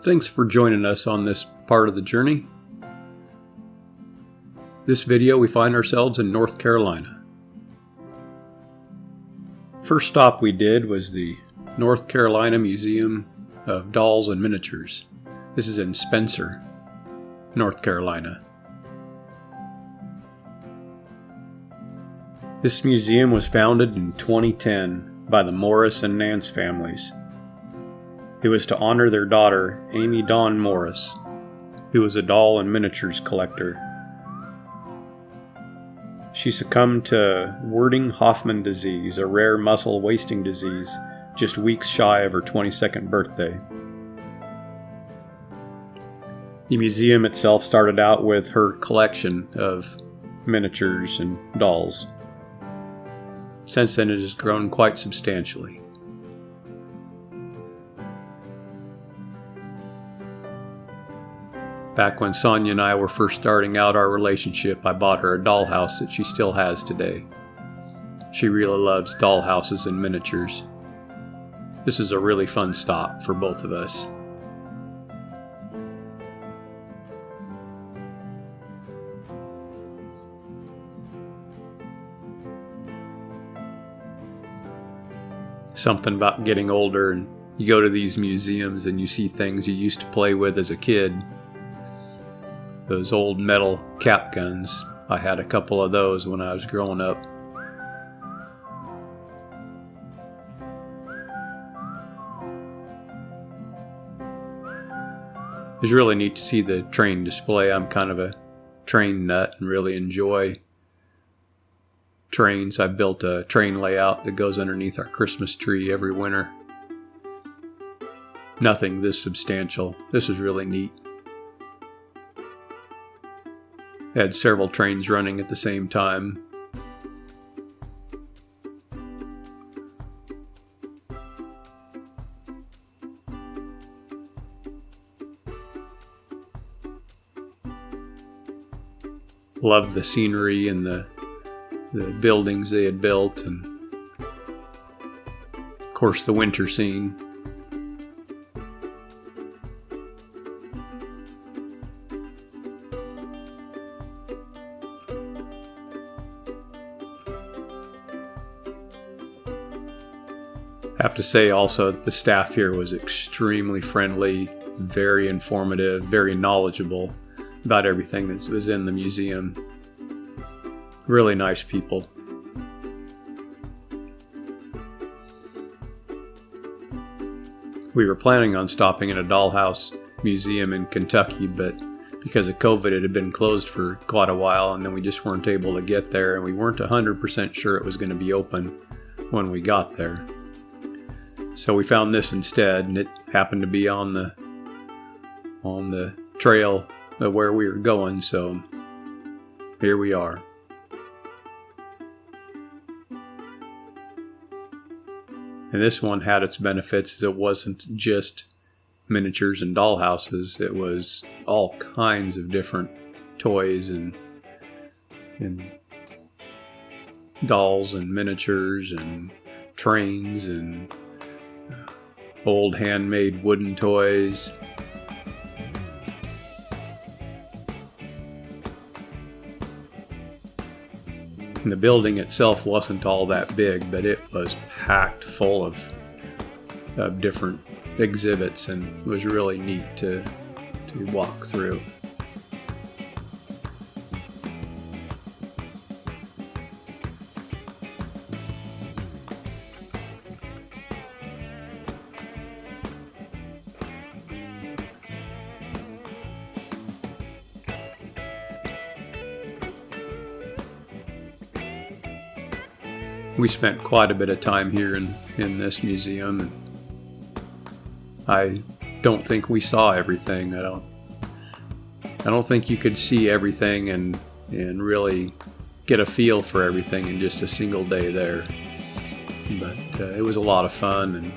Thanks for joining us on this part of the journey. This video we find ourselves in North Carolina. First stop we did was the North Carolina Museum of Dolls and Miniatures. This is in Spencer, North Carolina. This museum was founded in 2010 by the Morris and Nance families. It was to honor their daughter, Amy Dawn Morris, who was a doll and miniatures collector. She succumbed to Werding-Hoffmann disease, a rare muscle wasting disease, just weeks shy of her 22nd birthday. The museum itself started out with her collection of miniatures and dolls. Since then, it has grown quite substantially. Back when Sonia and I were first starting out our relationship, I bought her a dollhouse that she still has today. She really loves dollhouses and miniatures. This is a really fun stop for both of us. Something about getting older and you go to these museums and you see things you used to play with as a kid. Those old metal cap guns. I had a couple of those when I was growing up. It was really neat to see the train display. I'm kind of a train nut and really enjoy trains. I built a train layout that goes underneath our Christmas tree every winter. Nothing this substantial. This is really neat. Had several trains running at the same time. Loved the scenery and the buildings they had built, and of course the winter scene. I have to say also the staff here was extremely friendly, very informative, very knowledgeable about everything that was in the museum. Really nice people. We were planning on stopping at a dollhouse museum in Kentucky, but because of COVID it had been closed for quite a while, and then we just weren't able to get there, and we weren't 100% sure it was going to be open when we got there. So we found this instead, and it happened to be on the trail of where we were going, so here we are. And this one had its benefits, as it wasn't just miniatures and dollhouses. It was all kinds of different toys and dolls and miniatures and trains and old handmade wooden toys. And the building itself wasn't all that big, but it was packed full of different exhibits, and it was really neat to walk through. We spent quite a bit of time here in this museum, and I don't think we saw everything. I don't think you could see everything and really get a feel for everything in just a single day there. But it was a lot of fun and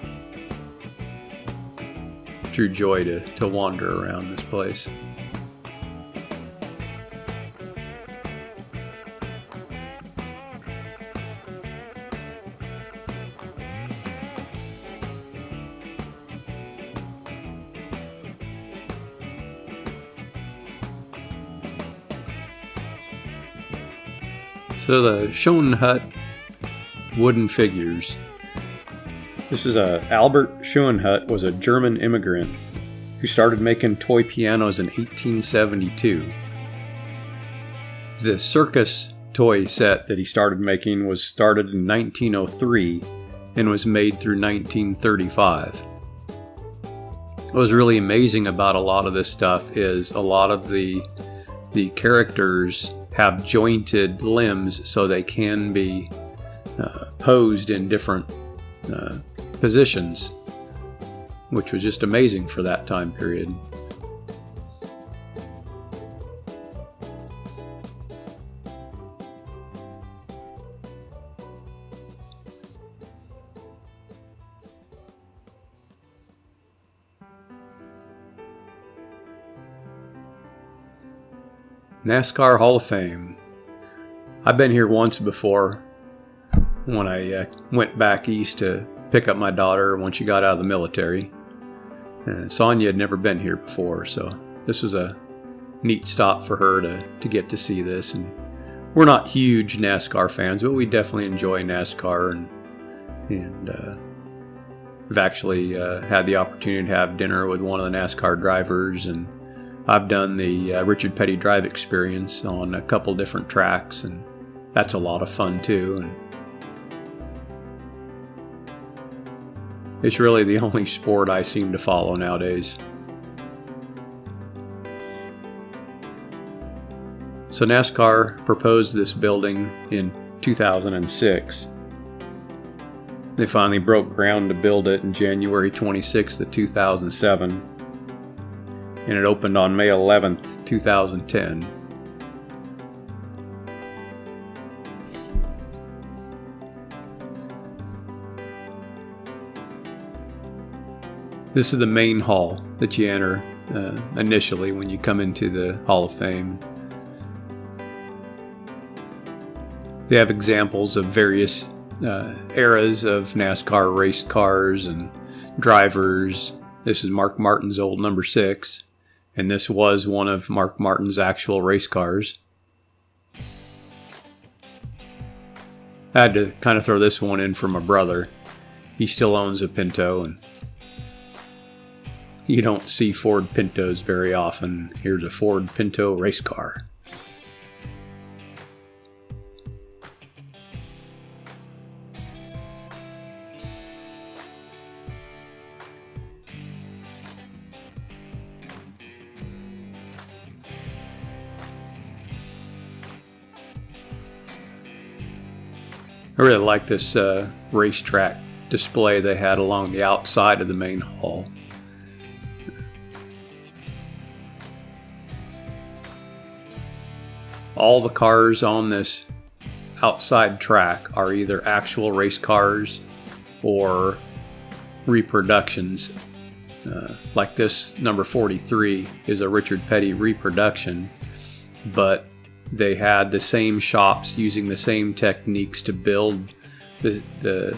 true joy to wander around this place. So the Schoenhut wooden figures. This is Albert Schoenhut was a German immigrant who started making toy pianos in 1872. The circus toy set that he started making was started in 1903 and was made through 1935. What was really amazing about a lot of this stuff is a lot of the characters have jointed limbs so they can be posed in different positions, which was just amazing for that time period. NASCAR Hall of Fame. I've been here once before when I went back east to pick up my daughter when she got out of the military. Sonia had never been here before, so this was a neat stop for her to get to see this. And we're not huge NASCAR fans, but we definitely enjoy NASCAR, and we've actually had the opportunity to have dinner with one of the NASCAR drivers, and I've done the Richard Petty Drive experience on a couple different tracks, and that's a lot of fun too. And it's really the only sport I seem to follow nowadays. So NASCAR proposed this building in 2006. They finally broke ground to build it in January 26th of 2007. And it opened on May 11th, 2010. This is the main hall that you enter initially when you come into the Hall of Fame. They have examples of various eras of NASCAR race cars and drivers. This is Mark Martin's old number 6. And this was one of Mark Martin's actual race cars. I had to kind of throw this one in for my brother. He still owns a Pinto, and you don't see Ford Pintos very often. Here's a Ford Pinto race car. I really like this racetrack display they had along the outside of the main hall. All the cars on this outside track are either actual race cars or reproductions. Like this number 43 is a Richard Petty reproduction, but they had the same shops using the same techniques to build the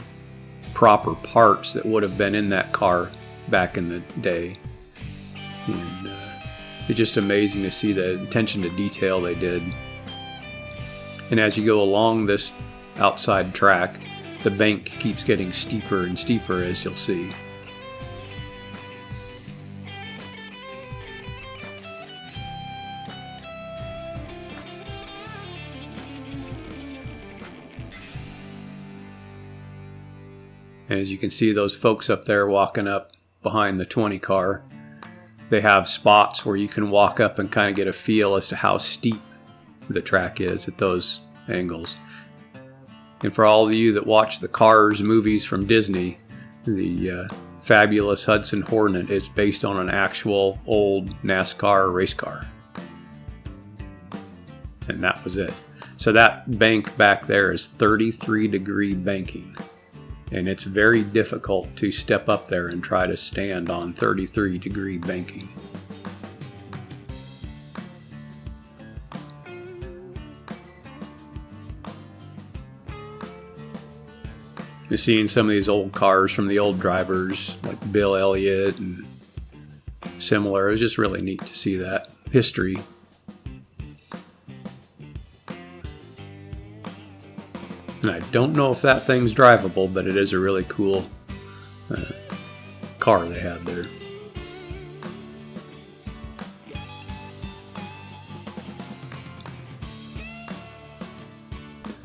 proper parts that would have been in that car back in the day. And it's just amazing to see the attention to detail they did. And as you go along this outside track, the bank keeps getting steeper and steeper, as you'll see. And as you can see, those folks up there walking up behind the 20 car, they have spots where you can walk up and kind of get a feel as to how steep the track is at those angles. And for all of you that watch the Cars movies from Disney, the fabulous Hudson Hornet is based on an actual old NASCAR race car. And that was it. So that bank back there is 33-degree banking. And it's very difficult to step up there and try to stand on 33-degree banking. You're seeing some of these old cars from the old drivers, like Bill Elliott and similar. It was just really neat to see that history. And I don't know if that thing's drivable, but it is a really cool car they had there.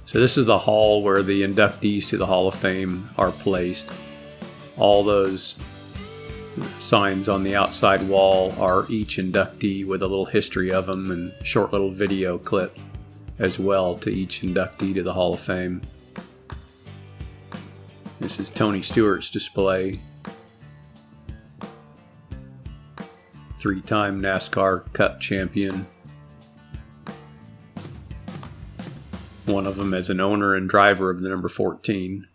So this is the hall where the inductees to the Hall of Fame are placed. All those signs on the outside wall are each inductee with a little history of them and a short little video clip as well to each inductee to the Hall of Fame. This is Tony Stewart's display. 3-time NASCAR Cup champion. One of them as an owner and driver of the number 14.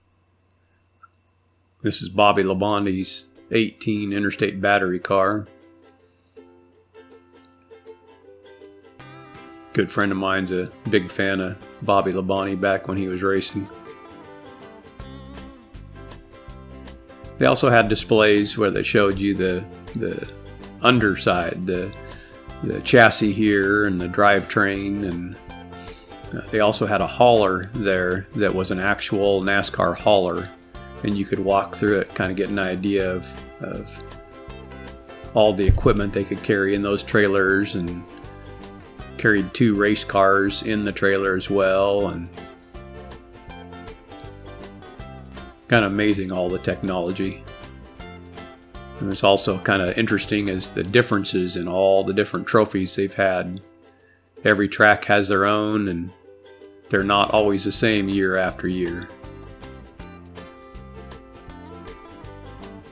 This is Bobby Labonte's 18 Interstate battery car. Good friend of mine's a big fan of Bobby Labonte back when he was racing. They also had displays where they showed you the underside, the chassis here and the drivetrain, and they also had a hauler there that was an actual NASCAR hauler, and you could walk through it, kind of get an idea of all the equipment they could carry in those trailers, and carried 2 race cars in the trailer as well, and kind of amazing, all the technology. And it's also kind of interesting as the differences in all the different trophies they've had. Every track has their own, and they're not always the same year after year.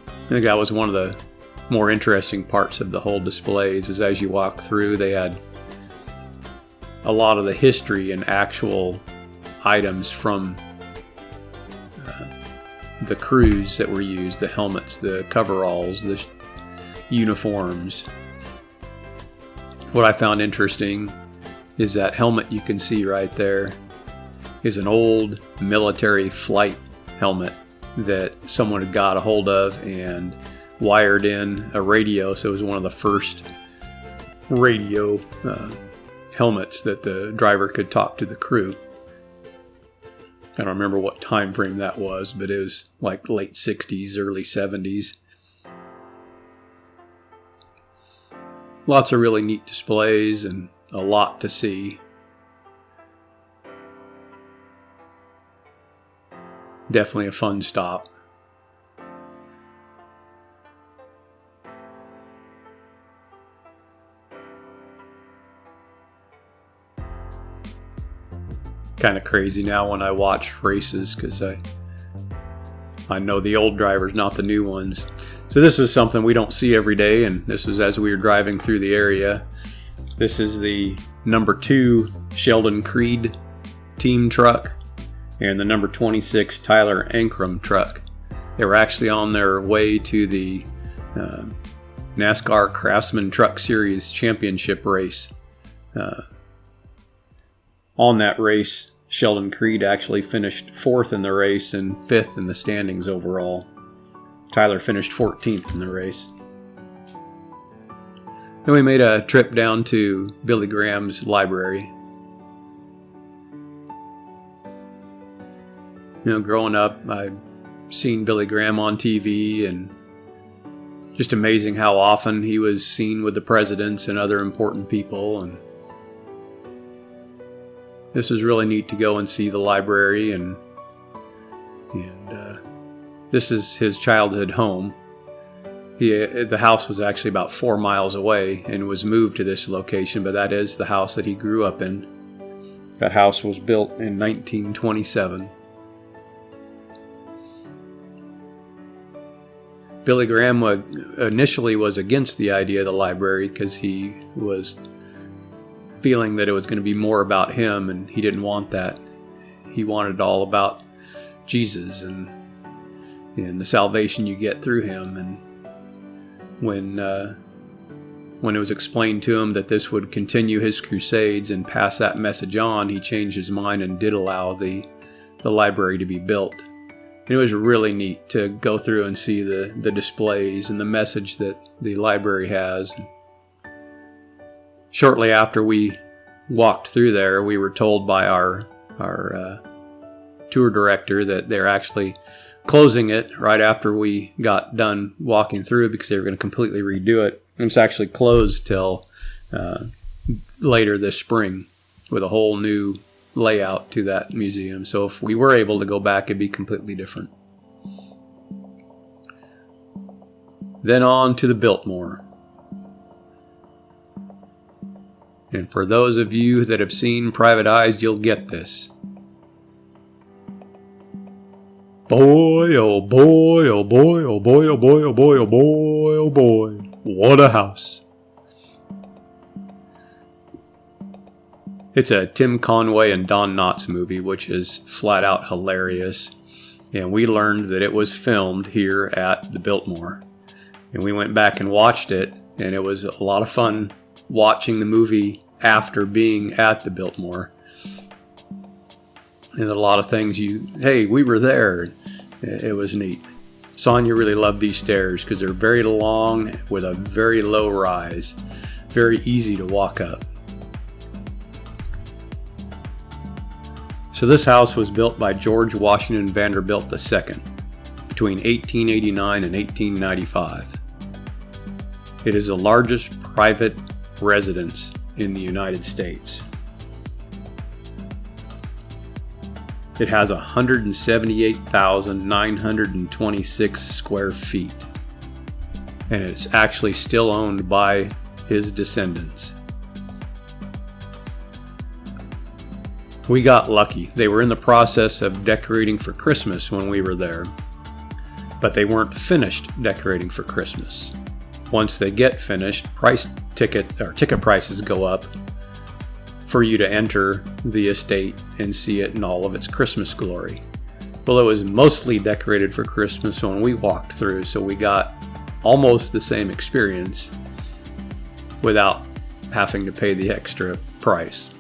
I think that was one of the more interesting parts of the whole displays, is as you walk through, they had a lot of the history and actual items from the crews that were used, the helmets, the coveralls, the uniforms. What I found interesting is that helmet you can see right there is an old military flight helmet that someone had got a hold of and wired in a radio, so it was one of the first radio helmets that the driver could talk to the crew. I don't remember what time frame that was, but it was like late 60s, early 70s. Lots of really neat displays and a lot to see. Definitely a fun stop. Kind of crazy now when I watch races, because I know the old drivers, not the new ones. So this is something we don't see every day, and this was as we were driving through the area. This is the number 2 Sheldon Creed team truck and the number 26 Tyler Ankrum truck. They were actually on their way to the NASCAR Craftsman Truck Series Championship race. On that race, Sheldon Creed actually finished 4th in the race and 5th in the standings overall. Tyler finished 14th in the race. Then we made a trip down to Billy Graham's library. You know, growing up, I've seen Billy Graham on TV, and just amazing how often he was seen with the presidents and other important people. And this is really neat to go and see the library, and this is his childhood home. The house was actually about 4 miles away and was moved to this location, but that is the house that he grew up in. That house was built in 1927. Billy Graham initially was against the idea of the library because he was feeling that it was going to be more about him, and he didn't want that. He wanted it all about Jesus and the salvation you get through him. And when it was explained to him that this would continue his crusades and pass that message on, he changed his mind and did allow the library to be built. And it was really neat to go through and see the displays and the message that the library has. Shortly after we walked through there, we were told by our tour director that they're actually closing it right after we got done walking through because they were going to completely redo it. And it's actually closed till later this spring with a whole new layout to that museum. So if we were able to go back, it'd be completely different. Then on to the Biltmore. And for those of you that have seen Private Eyes, you'll get this. Boy, oh boy, oh boy, oh boy, oh boy, oh boy, oh boy, oh boy. What a house. It's a Tim Conway and Don Knotts movie, which is flat out hilarious. And we learned that it was filmed here at the Biltmore. And we went back and watched it, and it was a lot of fun watching the movie after being at the Biltmore. And a lot of things hey, we were there. It was neat. Sonia really loved these stairs because they're very long with a very low rise. Very easy to walk up. So this house was built by George Washington Vanderbilt II between 1889 and 1895. It is the largest private residence in the United States. It has 178,926 square feet, and it's actually still owned by his descendants. We got lucky. They were in the process of decorating for Christmas when we were there, but they weren't finished decorating for Christmas. Once they get finished, ticket prices go up for you to enter the estate and see it in all of its Christmas glory. Well, it was mostly decorated for Christmas when we walked through, so we got almost the same experience without having to pay the extra price.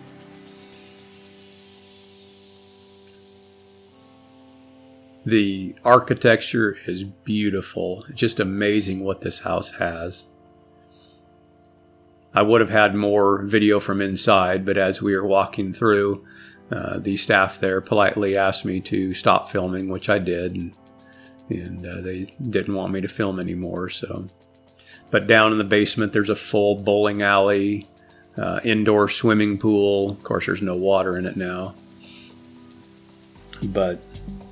The architecture is beautiful. It's just amazing what this house has. I would have had more video from inside, but as we were walking through, the staff there politely asked me to stop filming, which I did, and they didn't want me to film anymore. But down in the basement, there's a full bowling alley, indoor swimming pool. Of course, there's no water in it now. But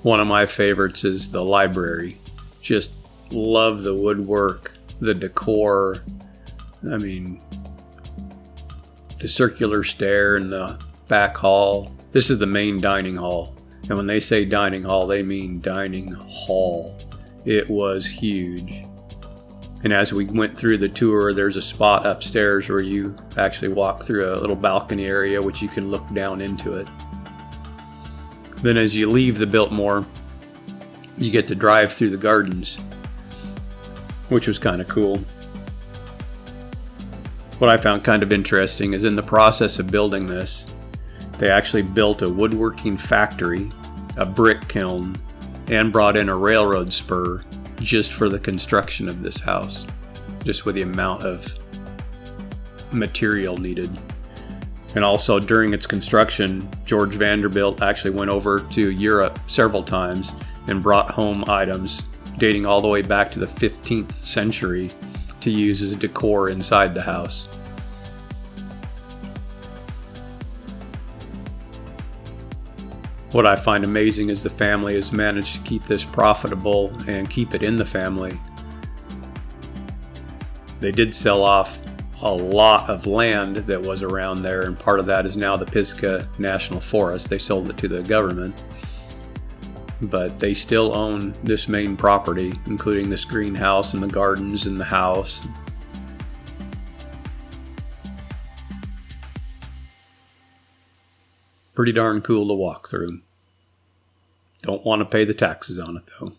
one of my favorites is the library. Just love the woodwork, the decor. I mean, the circular stair in the back hall. This is the main dining hall. And when they say dining hall, they mean dining hall. It was huge. And as we went through the tour, there's a spot upstairs where you actually walk through a little balcony area, which you can look down into it. Then as you leave the Biltmore, you get to drive through the gardens, which was kind of cool. What I found kind of interesting is in the process of building this, they actually built a woodworking factory, a brick kiln, and brought in a railroad spur just for the construction of this house, just with the amount of material needed. And also during its construction, George Vanderbilt actually went over to Europe several times and brought home items dating all the way back to the 15th century to use as decor inside the house. What I find amazing is the family has managed to keep this profitable and keep it in the family. They did sell off a lot of land that was around there, and part of that is now the Pisgah National Forest. They sold it to the government, but they still own this main property, including this greenhouse and the gardens and the house. Pretty darn cool to walk through. Don't want to pay the taxes on it though.